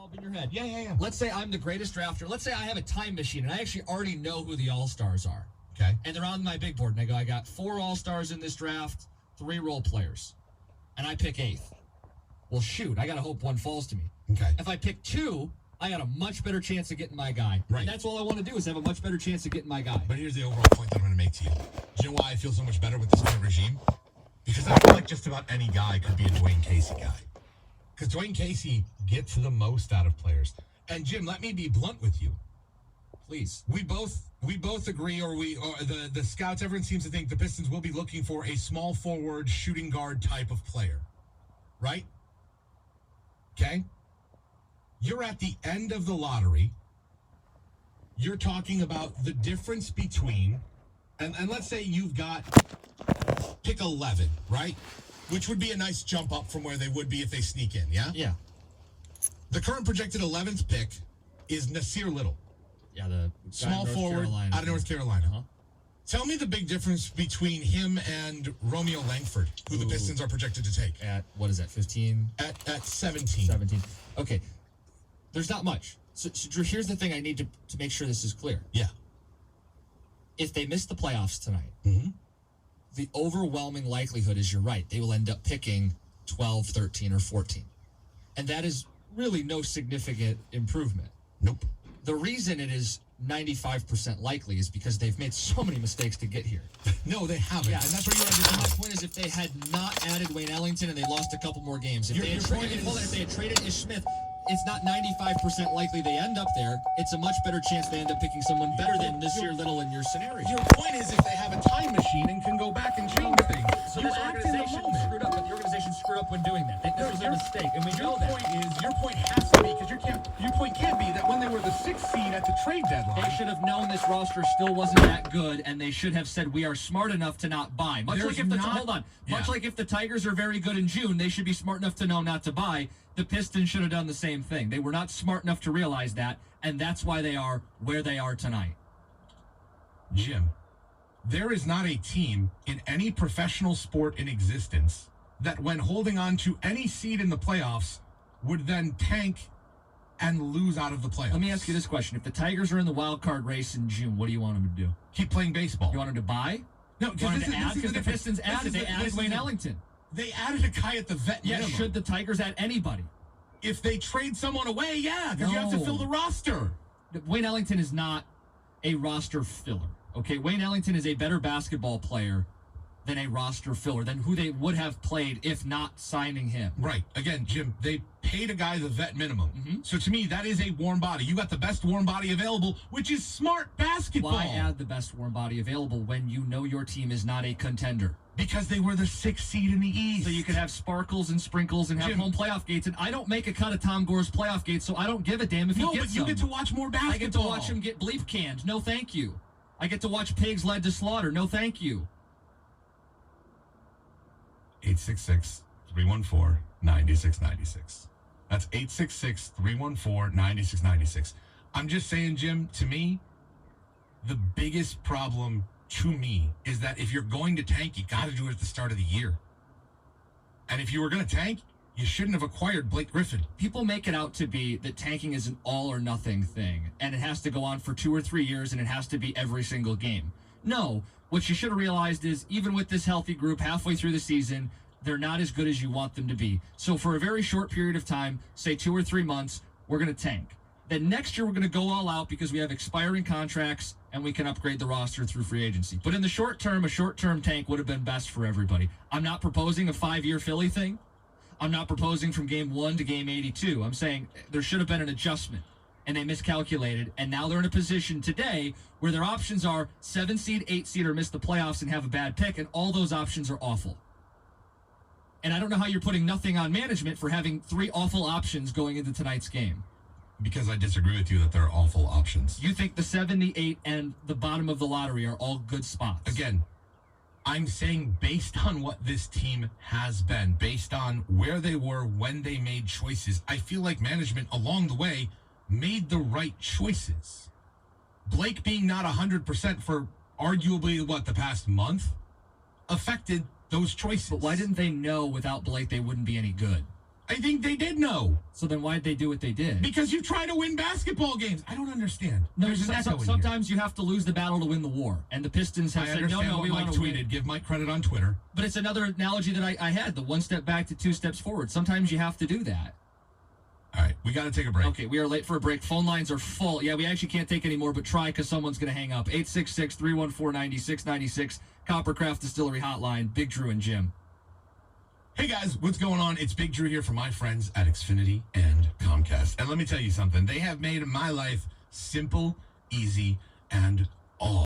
bulb in your head. Yeah. Let's say I'm the greatest drafter. Let's say I have a time machine, and I actually already know who the All-Stars are. Okay. And they're on my big board, and I go, I got 4 All-Stars in this draft, 3 role players. And I pick 8th. Well, shoot, I got to hope one falls to me. Okay. If I pick 2, I got a much better chance of getting my guy. Right. And that's all I want to do is have a much better chance of getting my guy. But here's the overall point that I'm going to make to you. Do you know why I feel so much better with this current regime? Because I feel like just about any guy could be a Dwayne Casey guy. Because Dwayne Casey gets the most out of players. And Jim, let me be blunt with you. Please. We both agree, or the scouts, everyone seems to think the Pistons will be looking for a small forward shooting guard type of player. Right? Okay? You're at the end of the lottery. You're talking about the difference between, and let's say you've got pick 11, right? Which would be a nice jump up from where they would be if they sneak in, yeah? Yeah. The current projected 11th pick is Nasir Little. Yeah, the Small forward out of North Carolina. Uh-huh. Tell me the big difference between him and Romeo Langford, who the Pistons are projected to take. At, what is that, 15? At 17. 17. Okay. There's not much. So Drew, here's the thing I need to make sure this is clear. Yeah. If they miss the playoffs tonight, mm-hmm. the overwhelming likelihood is you're right. They will end up picking 12, 13, or 14. And that is really no significant improvement. Nope. The reason it is 95% likely is because they've made so many mistakes to get here. No, they haven't. Yeah, and that's what you're understanding. My point is if they had not added Wayne Ellington and they lost a couple more games, if they had traded Ish Smith, it's not 95% likely they end up there. It's a much better chance they end up picking someone better than Nasir Little in your scenario. Your point is if they have a time machine and can go back and change things. So this organization screwed up, but the organization screwed up when doing that. This was a mistake, and we know that. Your point has to be, because your point can't be that when they were the 6th seed at the trade deadline. They should have known this roster still wasn't that good, and they should have said, we are smart enough to not buy. Much like if the Tigers are very good in June, they should be smart enough to know not to buy. The Pistons should have done the same thing. They were not smart enough to realize that, and that's why they are where they are tonight. Jim, there is not a team in any professional sport in existence that when holding on to any seed in the playoffs would then tank and lose out of the playoffs. Let me ask you this question. If the Tigers are in the wild card race in June, what do you want them to do? Keep playing baseball. You want them to buy? No, because the Pistons added. They added Wayne Ellington. They added a guy at the vet minimum. Should the Tigers add anybody? If they trade someone away, yeah, because you have to fill the roster. Wayne Ellington is not a roster filler. Okay, Wayne Ellington is a better basketball player than a roster filler, than who they would have played if not signing him. Right. Again, Jim, they paid a guy the vet minimum. Mm-hmm. So to me, that is a warm body. You got the best warm body available, which is smart basketball. Why add the best warm body available when you know your team is not a contender? Because they were the 6th seed in the East. So you could have sparkles and sprinkles and have home playoff gates. And I don't make a cut of Tom Gore's playoff gates, so I don't give a damn if he gets but you get to watch more basketball. I get to watch him get bleep canned. No, thank you. I get to watch pigs led to slaughter. No, thank you. 866-314-9696. That's 866-314-9696. I'm just saying, Jim, to me, the biggest problem to me is that if you're going to tank, you got to do it at the start of the year. And if you were going to tank, you shouldn't have acquired Blake Griffin. People make it out to be that tanking is an all or nothing thing, and it has to go on for 2 or 3 years, and it has to be every single game. No, what you should have realized is even with this healthy group halfway through the season, they're not as good as you want them to be. So for a very short period of time, say 2 or 3 months, we're going to tank. Then next year we're going to go all out because we have expiring contracts and we can upgrade the roster through free agency. But in the short term, a short-term tank would have been best for everybody. I'm not proposing a 5-year Philly thing. I'm not proposing from game 1 to game 82. I'm saying there should have been an adjustment, and they miscalculated, and now they're in a position today where their options are 7 seed, 8 seed, or miss the playoffs and have a bad pick, and all those options are awful. And I don't know how you're putting nothing on management for having 3 awful options going into tonight's game. Because I disagree with you that they're awful options. You think the 7, the 8, and the bottom of the lottery are all good spots? Again, I'm saying based on what this team has been, based on where they were when they made choices, I feel like management along the way made the right choices. Blake being not 100% for arguably, the past month, affected those choices. But why didn't they know without Blake they wouldn't be any good? I think they did know. So then why'd they do what they did? Because you try to win basketball games. I don't understand. No, There's an echo in sometimes you have to lose the battle to win the war. And the Pistons have here. I said, no, understand we what want Mike to tweeted. win. Give Mike credit on Twitter. But it's another analogy that I had, the one step back to two steps forward. Sometimes you have to do that. All right, we got to take a break. Okay, we are late for a break. Phone lines are full. Yeah, we actually can't take any more, but try because someone's going to hang up. 866-314-9696, Coppercraft Distillery Hotline, Big Drew and Jim. Hey guys, what's going on? It's Big Drew here from my friends at Xfinity and Comcast. And let me tell you something. They have made my life simple, easy, and all